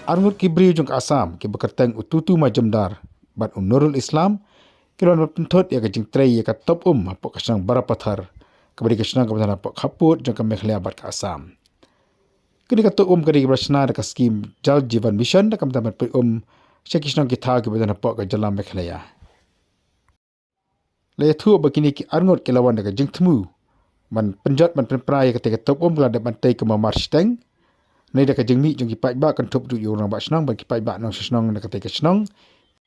Arngut Kibri jung Assam ke bekerteng ututu majamdar bat Nurul Islam kilon pentot ya kajing trei ya ka top apok kasang barapathar kabadi kasang kabadana apok khaput jung ka Meghalaya bat ka Assam. Kini ka top kadi brasna da ka skim Jal Jivan Mission da kam tamat pe syakisnang kita kabadana apok ka Jalam Meghalaya. Laya thu bakini ki Arngut kilawan da ka jing temu man penjat man penprai ka te ka top kelada bantai ke mamar steng. Nay da ka jengmi jung ki pai ba kan thop du yu rang ba snang ban ki pai ba nang snang da ka te ka snang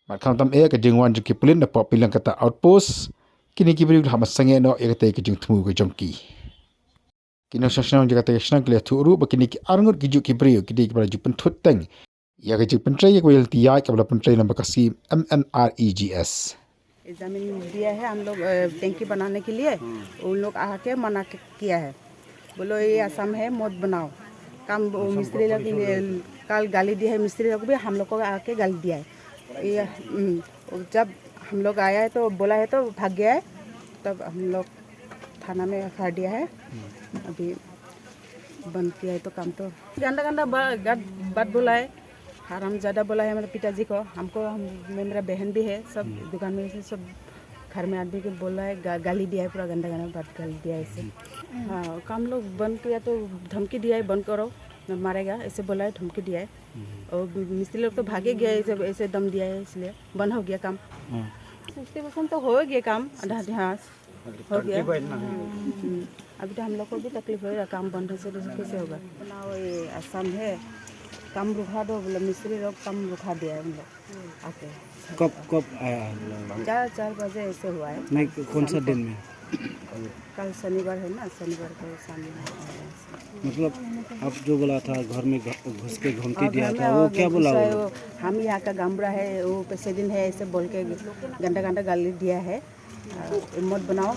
mat kham tam e ka jengwan jung ki pulin da pop pilang kata outpost kini ki bri hamas sange no e ka te ka jung thmu ka jung ki kini snang jung ka te snang kle thu ru ba kini ki Arngut ki ju ki bri ki di ki ba ju pen thut teng ya ka ju pen trai ya ko yel ti ya ka bla pen trai namba ka si MNREGS जमीन दिया है हम लोग टैंकी बनाने के लिए उन लोग आके मना किया है बोलो ये असम है मत बनाओ काम मिस्त्री लोग कल गाली दी है मिस्त्री लोग भी हम लोग को आके गाली दिया है ये जब हम लोग आया है तो बोला है तो भाग गया है तब हम लोग थाना में एफआईआर दिया है अभी बंद किया है तो काम तो गंदा गंदा बात बोला है हराम ज़्यादा बोला है मेरे पिताजी को हमको मेरा बहन भी है सब दुकान में से सब घर में आदमी को बोला है गाली दिया है पूरा गंदा गंदा बात गाली दिया है ऐसे हाँ काम लोग बंद किया तो धमकी दिया है बंद करो न मारेगा ऐसे बोला है धमकी दिया है और मिस्त्री लोग तो भागे गया है ऐसे दम दिया है इसलिए बंद हो गया काम 60% तो हो गया काम आधा हाँ हो गया अभी तो हम लोग को भी तकलीफ हो रहा काम बंद से कैसे होगा ना ये असम है काम रुका दो बोले मिस्त्री लोग काम रुका दिया है हम लोग आके कब आया 4 बजे ऐसे हुआ है नहीं कौन सा दिन में कल शनिवार है ना शनिवार को सामने मतलब आप जो बोला था घर में घुस के धमकी दिया था वो क्या बोला हम यहाँ का गामड़ा है वो पैसे दिन है ऐसे बोल के गंदा गंदा गाली दिया है मत बनाओ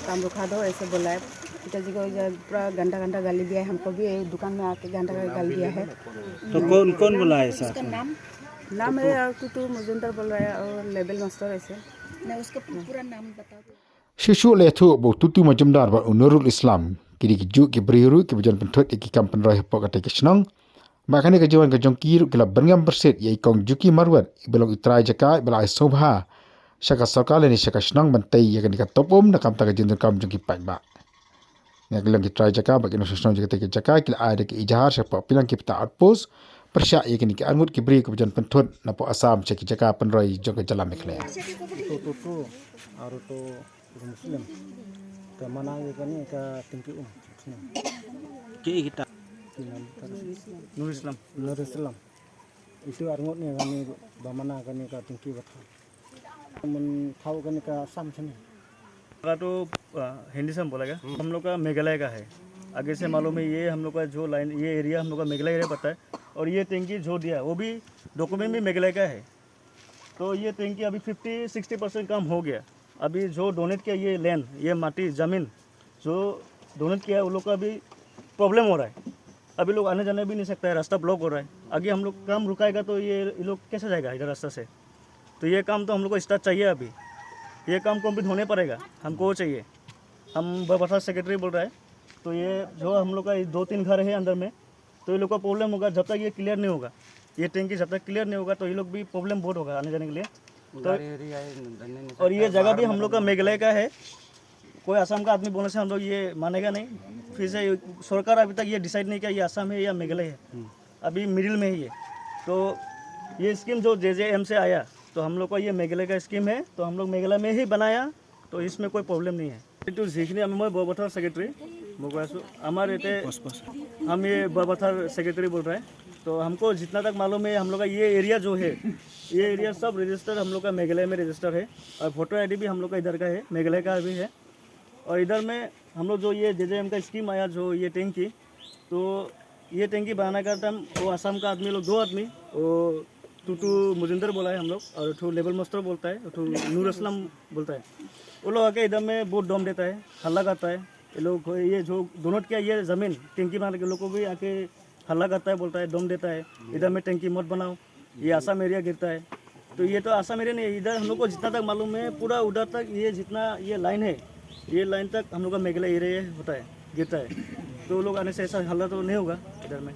काम रुका दो ऐसे बोला है पिताजी को पूरा गंदा गंदा गाली दिया है हमको भी दुकान में आके गंदा गंदा गाली दिया है तो कौन कौन बोला है ऐसा नाम है तू मुजिंदर बोल रहा है और लेबल मास्टर ऐसे मैं उसका पूरा नाम बता दूँ Shushu le thu bo tutu majamdar ba Nurul Islam kiri ki ju ki briru ki bajan penthot ki kampan roi pok ka te kisnang ba kane ka jawan ka jongki ru kila berngam perset ye kong juki marwat belok itrai jaka bela sobha shaka sarkar le ni shaka snang bantai ye ka topom na kam ta ka jindar kam jongki pai ba ne ka lang itrai jaka ba ki no snang jaka te ki jaka kila ai de ki ijahar shapa pilang ki pita outpost persya ye ki Arngut ki bri ki bajan penthot na po Assam cheki jaka pan roi jong ka Jalam Meghalaya तो और तो मुस्लिम तो मना ये करने का टिंकी के kita Nur Islam itu Arngut nih kami bamana kami ka tingki बता मन खाओ करने का आसाम से का तो हिंदी से हम बोलेगा हम लोग का मेघालय का है आगे से मालूम है ये हम लोग का जो लाइन ये एरिया हम लोग का मेघालय एरिया पता है और ये टैंकी जो दिया वो भी डॉक्यूमेंट भी मेघालय का है तो ये टैंकी अभी 50-60% काम हो गया अभी जो डोनेट किया ये लैंड ये माटी ज़मीन जो डोनेट किया वो लोग का अभी प्रॉब्लम हो रहा है अभी लोग आने जाने भी नहीं सकता है रास्ता ब्लॉक हो रहा है आगे हम लोग काम रुकाएगा तो ये लोग कैसे जाएगा इधर रास्ता से तो ये काम तो हम लोग को स्टार्ट चाहिए अभी ये काम कंप्लीट होने पड़ेगा हमको चाहिए हम बरबथा सेक्रेटरी बोल रहा है तो ये जो हम लोग का 2-3 घर है अंदर में तो ये लोग का प्रॉब्लम होगा जब तक ये क्लियर नहीं होगा ये टैंकी जब तक क्लियर नहीं होगा तो ये लोग भी प्रॉब्लम बहुत होगा आने जाने के लिए तो और ये जगह भी हम लोग का मेघालय का है कोई असम का आदमी बोलने से हम लोग ये मानेगा नहीं फिर से सरकार अभी तक ये डिसाइड नहीं किया ये असम है या मेघालय है अभी मिडिल में ही है तो ये स्कीम जो JJM से आया तो हम लोग का ये मेघालय का स्कीम है तो हम लोग मेघालय में ही बनाया तो इसमें कोई प्रॉब्लम नहीं है तो जिखनी मैं बरबथार सेक्रेटरी हमारे हम ये बरबथार सेक्रेटरी बोल रहे हैं तो हमको जितना तक मालूम है हम लोग का ये एरिया जो है ये एरिया सब रजिस्टर हम लोग का मेघालय में रजिस्टर है और फोटो आईडी भी हम लोग का इधर का है मेघालय का भी है और इधर में हम लोग जो ये JJM का स्कीम आया जो ये टैंकी तो ये टैंकी बनाने का टाइम वो असम का आदमी लोग 2 आदमी वो टू मुजिंदर बोला है हम लोग और टू लेबल मास्टर बोलता है टू नूर असलम बोलता है वो लोग आके इधर में बहुत दम देता है हल्ला करता है ये लोग ये जो डोनेट किया ये ज़मीन टैंकी बनाने के लोग को भी आके हल्ला करता है बोलता है दम देता है इधर में टैंकी मत बनाओ ये आसाम एरिया गिरता है तो ये तो आसाम एरिया नहीं इधर हम लोग को जितना तक मालूम है पूरा उधर तक ये जितना ये लाइन है ये लाइन तक हम लोग का मेघालय एरिया होता है गिरता है तो लोग आने से ऐसा हल्ला तो नहीं होगा इधर में